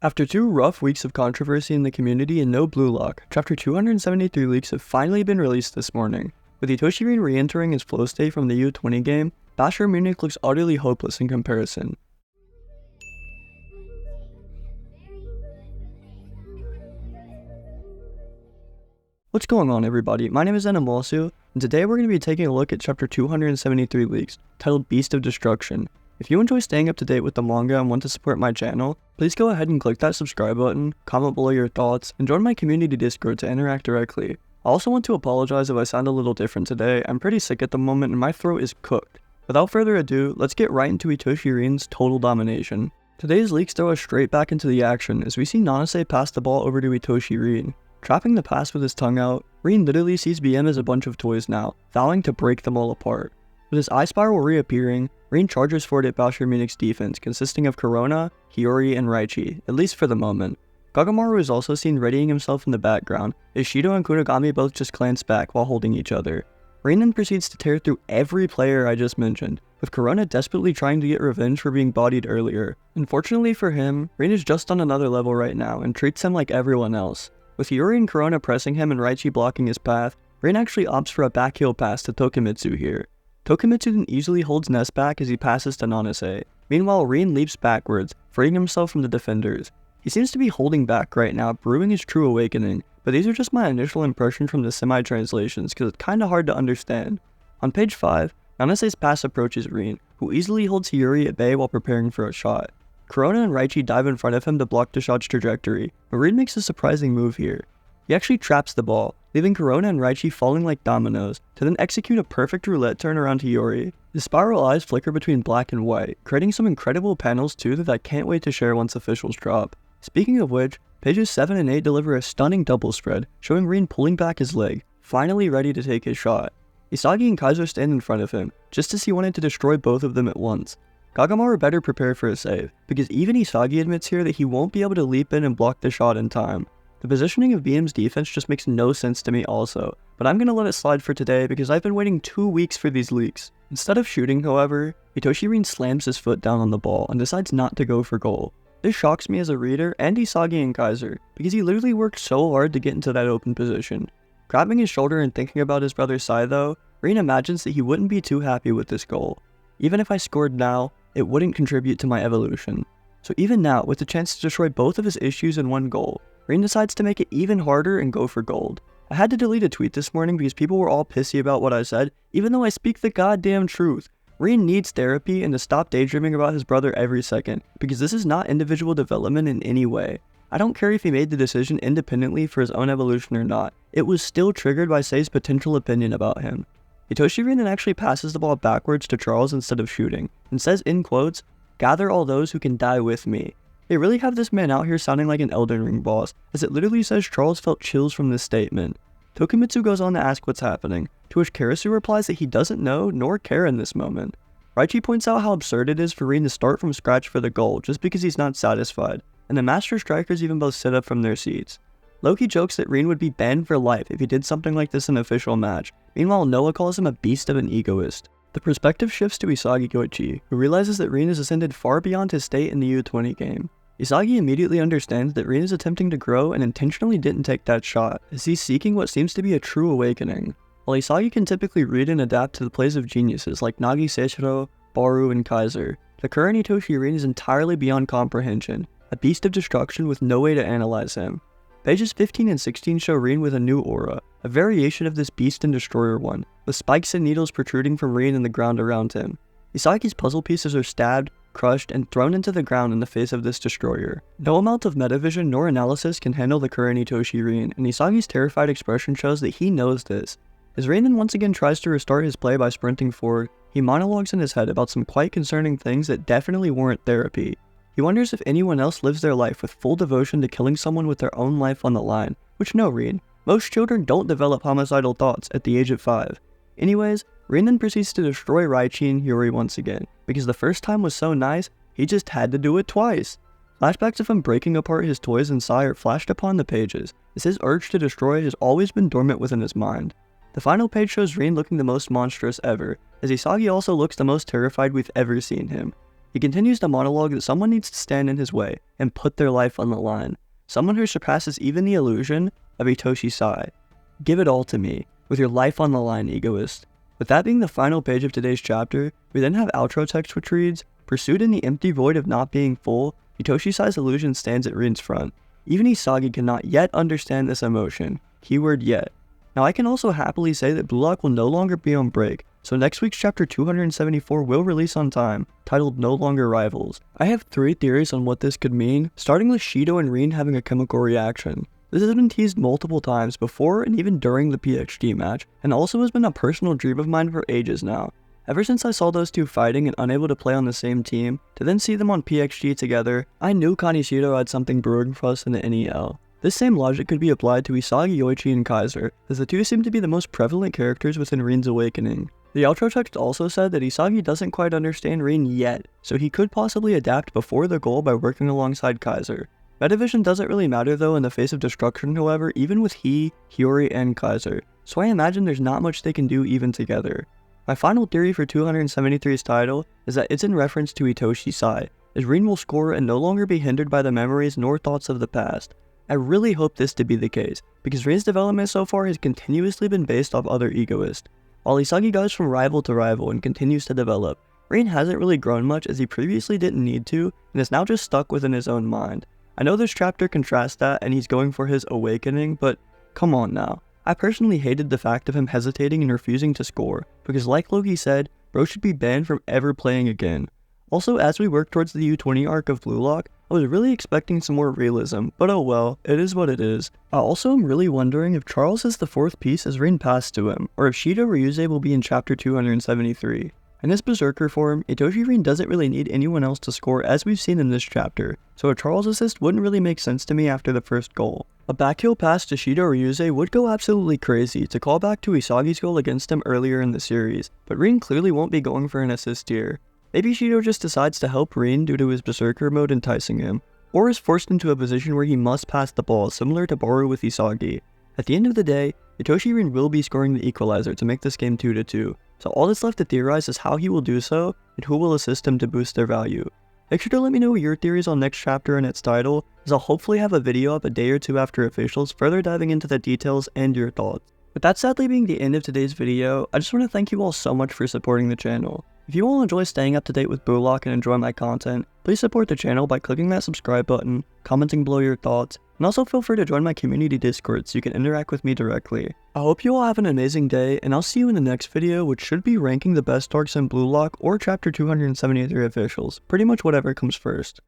After 2 rough weeks of controversy in the community and no blue lock, Chapter 273 leaks have finally been released this morning. With Itoshi Rin re-entering his flow state from the U20 game, Basher Munich looks utterly hopeless in comparison. What's going on, everybody? My name is Animasu, and today we're going to be taking a look at Chapter 273 leaks, titled Beast of Destruction. If you enjoy staying up to date with the manga and want to support my channel, please go ahead and click that subscribe button, comment below your thoughts, and join my community Discord to interact directly. I also want to apologize if I sound a little different today. I'm pretty sick at the moment and my throat is cooked. Without further ado, let's get right into Itoshi Rin's total domination. Today's leaks throw us straight back into the action as we see Nanase pass the ball over to Itoshi Rin. Trapping the pass with his tongue out, Rin literally sees BM as a bunch of toys now, vowing to break them all apart. With his eye spiral reappearing, Rin charges forward at Basher Munich's defense, consisting of Corona, Kiyora, and Ryuei, at least for the moment. Gagamaru is also seen readying himself in the background, as Shidou and Kunigami both just glance back while holding each other. Rin then proceeds to tear through every player I just mentioned, with Corona desperately trying to get revenge for being bodied earlier. Unfortunately for him, Rin is just on another level right now and treats him like everyone else. With Kiyora and Corona pressing him and Ryuei blocking his path, Rin actually opts for a back heel pass to Tokimitsu here. Tokimitsu then easily holds Ness back as he passes to Nanase. Meanwhile, Rin leaps backwards, freeing himself from the defenders. He seems to be holding back right now, brewing his true awakening, but these are just my initial impressions from the semi-translations because it's kinda hard to understand. On page 5, Nanase's pass approaches Rin, who easily holds Kiyora at bay while preparing for a shot. Corona and Ryuei dive in front of him to block the shot's trajectory, but Rin makes a surprising move here. He actually traps the ball, leaving Corona and Ryuei falling like dominoes, to then execute a perfect roulette turn around Kiyora. His spiral eyes flicker between black and white, creating some incredible panels too that I can't wait to share once officials drop. Speaking of which, pages 7 and 8 deliver a stunning double spread, showing Rin pulling back his leg, finally ready to take his shot. Isagi and Kaiser stand in front of him, just as he wanted to destroy both of them at once. Gagamaru better prepare for a save, because even Isagi admits here that he won't be able to leap in and block the shot in time. The positioning of BM's defense just makes no sense to me also, but I'm gonna let it slide for today because I've been waiting 2 weeks for these leaks. Instead of shooting, however, Itoshi Rin slams his foot down on the ball and decides not to go for goal. This shocks me as a reader and Isagi and Kaiser, because he literally worked so hard to get into that open position. Grabbing his shoulder and thinking about his brother's side though, Rin imagines that he wouldn't be too happy with this goal. Even if I scored now, it wouldn't contribute to my evolution. So even now, with the chance to destroy both of his issues in one goal, Rin decides to make it even harder and go for gold. I had to delete a tweet this morning because people were all pissy about what I said, even though I speak the goddamn truth. Rin needs therapy and to stop daydreaming about his brother every second, because this is not individual development in any way. I don't care if he made the decision independently for his own evolution or not, it was still triggered by Sei's potential opinion about him. Itoshi Rin then actually passes the ball backwards to Charles instead of shooting, and says in quotes, "Gather all those who can die with me." They really have this man out here sounding like an Elden Ring boss, as it literally says Charles felt chills from this statement. Tokimitsu goes on to ask what's happening, to which Karasu replies that he doesn't know nor care in this moment. Ryuei points out how absurd it is for Rin to start from scratch for the goal just because he's not satisfied, and the Master Strikers even both sit up from their seats. Loki jokes that Rin would be banned for life if he did something like this in an official match. Meanwhile, Noah calls him a beast of an egoist. The perspective shifts to Isagi yoichi, who realizes that Rin has ascended far beyond his state in the U20 game. Isagi immediately understands that Rin is attempting to grow and intentionally didn't take that shot, as he's seeking what seems to be a true awakening. While Isagi can typically read and adapt to the plays of geniuses like Nagi, Barou, and Kaiser, the current Itoshi Rin is entirely beyond comprehension, a beast of destruction with no way to analyze him. Pages 15 and 16 show Rin with a new aura, a variation of this beast and destroyer one, with spikes and needles protruding from Rin and the ground around him. Isagi's puzzle pieces are stabbed, crushed, and thrown into the ground in the face of this destroyer. No amount of metavision nor analysis can handle the current Itoshi Rin, and Isagi's terrified expression shows that he knows this. As Rin then once again tries to restart his play by sprinting forward, he monologues in his head about some quite concerning things that definitely warrant therapy. He wonders if anyone else lives their life with full devotion to killing someone with their own life on the line, which no, Rin. Most children don't develop homicidal thoughts at the age of 5. Anyways, Rin then proceeds to destroy Ryuei and Kiyora once again, because the first time was so nice, he just had to do it twice. Flashbacks of him breaking apart his toys and sire flashed upon the pages, as his urge to destroy has always been dormant within his mind. The final page shows Rin looking the most monstrous ever, as Isagi also looks the most terrified we've ever seen him. He continues to monologue that someone needs to stand in his way and put their life on the line. Someone who surpasses even the illusion of Itoshi Sai. Give it all to me, with your life on the line, egoist. With that being the final page of today's chapter, we then have outro text which reads, pursued in the empty void of not being full, Itoshi Sai's illusion stands at Rin's front. Even Isagi cannot yet understand this emotion. Keyword yet. Now I can also happily say that Blue Lock will no longer be on break, so next week's chapter 274 will release on time, titled No Longer Rivals. I have 3 theories on what this could mean, starting with Shidou and Rin having a chemical reaction. This has been teased multiple times before and even during the PXG match, and also has been a personal dream of mine for ages now. Ever since I saw those two fighting and unable to play on the same team, to then see them on PXG together, I knew Kaneshiro had something brewing for us in the NEL. This same logic could be applied to Isagi, Yoichi, and Kaiser, as the two seem to be the most prevalent characters within Rin's awakening. The outro text also said that Isagi doesn't quite understand Rin yet, so he could possibly adapt before the goal by working alongside Kaiser. Metavision doesn't really matter though in the face of destruction, however, even with he, Hiyori, and Kaiser, so I imagine there's not much they can do even together. My final theory for 273's title is that it's in reference to Itoshi Sai, as Rin will score and no longer be hindered by the memories nor thoughts of the past. I really hope this to be the case, because Rin's development so far has continuously been based off other egoists. While Isagi goes from rival to rival and continues to develop, Rin hasn't really grown much as he previously didn't need to, and is now just stuck within his own mind. I know this chapter contrasts that and he's going for his awakening, but come on now. I personally hated the fact of him hesitating and refusing to score, because like Loki said, bro should be banned from ever playing again. Also, as we work towards the U20 arc of Blue Lock, I was really expecting some more realism, but oh well, it is what it is. I also am really wondering if Charles is the 4th piece as Rin passed to him, or if Shidou or Ryusei will be in chapter 273. In his berserker form, Itoshi Rin doesn't really need anyone else to score as we've seen in this chapter, so a Charles assist wouldn't really make sense to me after the first goal. A backheel pass to Shidou or Ryusei would go absolutely crazy to call back to Isagi's goal against him earlier in the series, but Rin clearly won't be going for an assist here. Maybe Shidou just decides to help Rin due to his berserker mode enticing him, or is forced into a position where he must pass the ball similar to barou with Isagi. At the end of the day, Itoshi Rin will be scoring the equalizer to make this game 2-2, so all that's left to theorize is how he will do so, and who will assist him to boost their value. Make sure to let me know your theories on next chapter and its title, as I'll hopefully have a video up a day or 2 after officials further diving into the details and your thoughts. With that sadly being the end of today's video, I just want to thank you all so much for supporting the channel. If you all enjoy staying up to date with Blue Lock and enjoy my content, please support the channel by clicking that subscribe button, commenting below your thoughts, and also feel free to join my community Discord so you can interact with me directly. I hope you all have an amazing day, and I'll see you in the next video, which should be ranking the best arcs in Blue Lock or chapter 273 officials, pretty much whatever comes first.